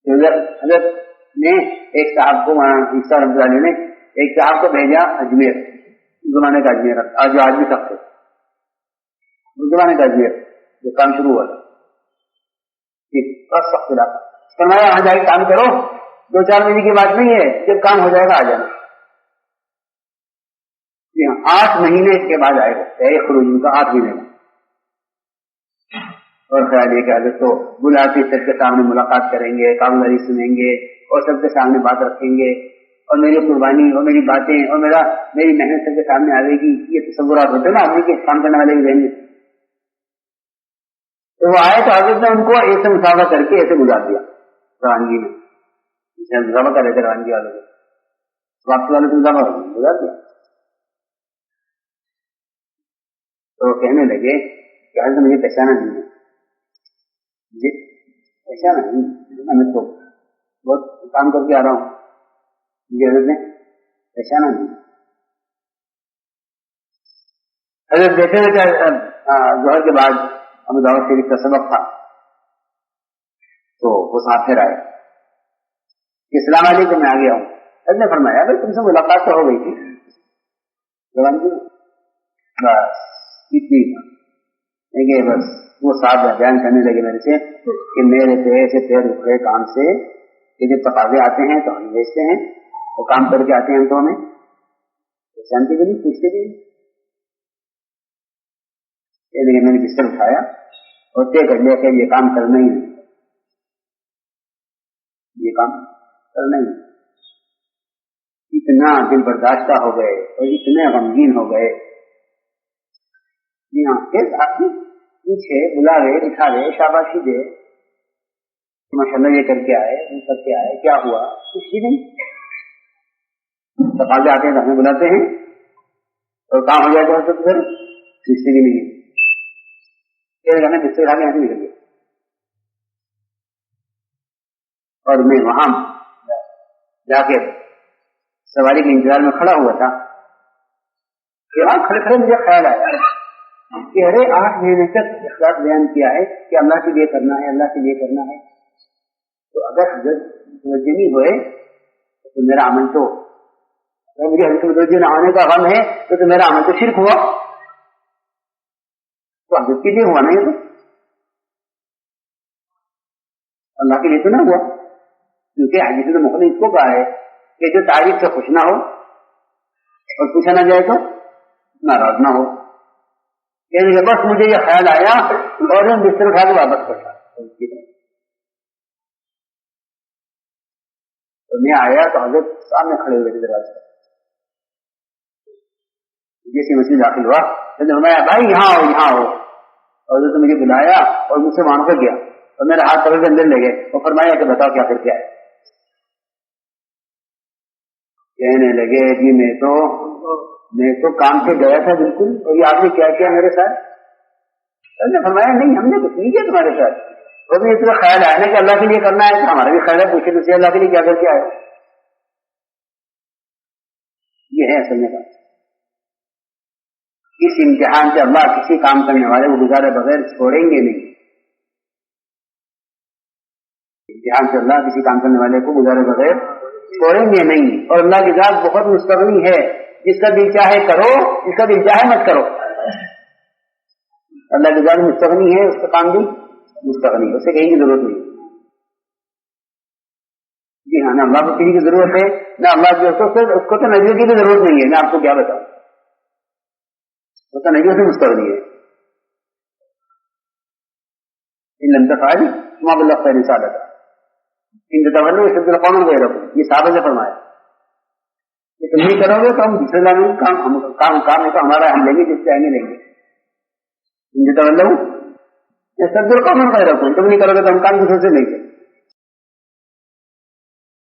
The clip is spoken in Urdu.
حضرت نے ایک صاحب کو عیسیٰ رحمۃ اللہ علیہ نے ایک صاحب کو بھیجا اجمیر، زمانے کا اجمیر، جو آج بھی سخت ہے، اس زمانے کا اجمیر جو کام شروع ہوا تھا، بس سخت علاقہ، فرمایا وہاں جا کے کام کرو، 2-4 مہینے کی بات نہیں ہے، جب کام ہو جائے گا آ جانا۔ 8 مہینے کے بعد آئے گا خروج ان کا، 8 مہینے کا۔ اور خیال یہ کہ حضرت تو بلا کے سب کے سامنے ملاقات کریں گے، کامگاری سنیں گے اور سب کے سامنے بات رکھیں گے، اور میری قربانی اور میری باتیں اور میری محنت سب کے سامنے آئے گی، یہ تصورات ہوتے نا آدمی کے کام کرنے والے بھی رہیں گے۔ تو وہ آئے تو حضرت نے ان کو ایسے مسافہ کر کے ایسے گزار دیا روانگی میں، جسے مسافہ کر رہے تھے روانگی والوں کو، واپسی والے سے مسافہ گزار دیا۔ تو وہ کہنے لگے کہ حضرت مجھے پہچانا نہیں ہے، مجھے پہچانا نہیں، میں تو بہت کام کر کے آ رہا ہوں، مجھے حضرت نے پہچانا نہیں۔ حضرت دیکھے ہوئے کہ ظہر کے بعد ابو داؤد شریف کا سبق تھا، تو وہ صاحب پھر آئے کہ السلام علیکم، میں آ گیا ہوں۔ حضرت نے فرمایا بھائی تم سے ملاقات تو ہو گئی تھی روانگی میں، بس اتنی کہ بس وہ صاحب بیان کرنے لگے میرے سے کہ میرے سے پیر اٹھے کام سے، کہ جب تقاضے آتے ہیں تو ہم بھیجتے ہیں، وہ کام کر کے آتے ہیں ہم تو ہمیں جانتے بھی نہیں، پوچھتے بھی نہیں۔ لیکن میں نے بستر اٹھایا اور طے کر لیا کہ یہ کام کرنا ہی نہیں، یہ کام کرنا ہی نہیں۔ اتنا دل برداشتہ ہو گئے اور اتنے غمگین ہو گئے۔ جی ہاں، پھر آپ پیچھے بلا گئے، دکھا گئے، شاباشی دے، ماشاء اللہ یہ کر کے آئے، وہ کر کے آئے، کیا ہوا؟ کچھ بھی نہیں۔ تقاضے آتے ہیں تو ہمیں بلاتے ہیں اور کام ہو جائے تو پھر پوچھتے بھی نہیں ہے۔ میں بستر اٹھا کے یہاں سے نکل گیا اور میں وہاں جا کے سواری کے انتظار میں کھڑا ہوا تھا کہ وہاں کھڑے کھڑے مجھے خیال آیا کہ ارے 8 مہینے تک اخلاق بیان کیا ہے کہ اللہ کے لیے کرنا ہے، اللہ کے لیے کرنا ہے، تو اگر حضرت متوجہ نہیں ہوئے تو میرا عمل تو، اگر مجھے حضرت متوجہ نہ ہونے کا غم ہے تو میرا عمل تو شرک ہوا، تو حضرت کے لیے ہوا نہیں، تو اللہ کے لیے تو نہ ہوا، کیونکہ حدیث میں مخلص اس کو کہا ہے کہ جو تعریف سے خوش نہ ہو اور پوچھا نہ جائے تو ناراض نہ ہو۔ کہ بس مجھے یہ خیال آیا اور میں بستر اٹھا کے واپس پڑھا، تو میں آیا تو حضرت سامنے کھڑے ہوئے تھے دروازے پر، جیسے مسجد داخل ہوا فرمایا بھائی یہاں آؤ یہاں آؤ، اور حضرت نے مجھے بلایا اور مجھ سے وہاں پر گیا اور میرا ہاتھ پکڑ کے اندر لے گئے اور فرمایا کہ بتاؤ کیا کر کے آئے؟ کہنے لگے جی میں تو کام سے گیا تھا بالکل، اور یہ آپ نے کیا کیا میرے ساتھ؟ حضرت نے فرمایا نہیں ہم نے کچھ نہیں کیا تمہارے ساتھ، وہ بھی اتنا خیال آیا نا کہ اللہ کے لیے کرنا ہے، تو ہمارا بھی خیال ہے پوچھے تو اللہ کے لیے کیا کر کے آئے۔ یہ ہے اصل میں بات، اس امتحان سے اللہ کسی کام کرنے والے کو گزارے بغیر چھوڑیں گے نہیں، امتحان سے اللہ کسی کام کرنے والے کو گزارے بغیر چھوڑیں گے نہیں، اور اللہ کی ذات بہت مستغنی ہے، جس کا دل چاہے کرو، جس کا دل چاہے مت کرو، اللہ کی ذات مستغنی ہے، اس کا کام بھی مستغنی ہے، اسے کہیں کی ضرورت نہیں۔ جی ہاں، نہ اللہ کو کسی کی ضرورت ہے نہ اللہ کی، اس کو تو نبیوں کی بھی ضرورت نہیں ہے، میں آپ کو کیا بتاؤں، وہ تو نبیوں سے مستغنی ہے۔ ان لم تفعلوا فما بلغتم رسالته ان تتولوا يستبدل قوما غيركم، یہ صحابہ نے فرمایا کہ تم نہیں کرو گے تو ہم دوسرے لوگوں کام ہے تو ہمارا ہم لیں گے، جس سے آئیں گے لیں گے۔ ان تتولوا يستبدل قوما غيركم، تم نہیں کرو گے تو ہم کام دوسرے سے لیں گے۔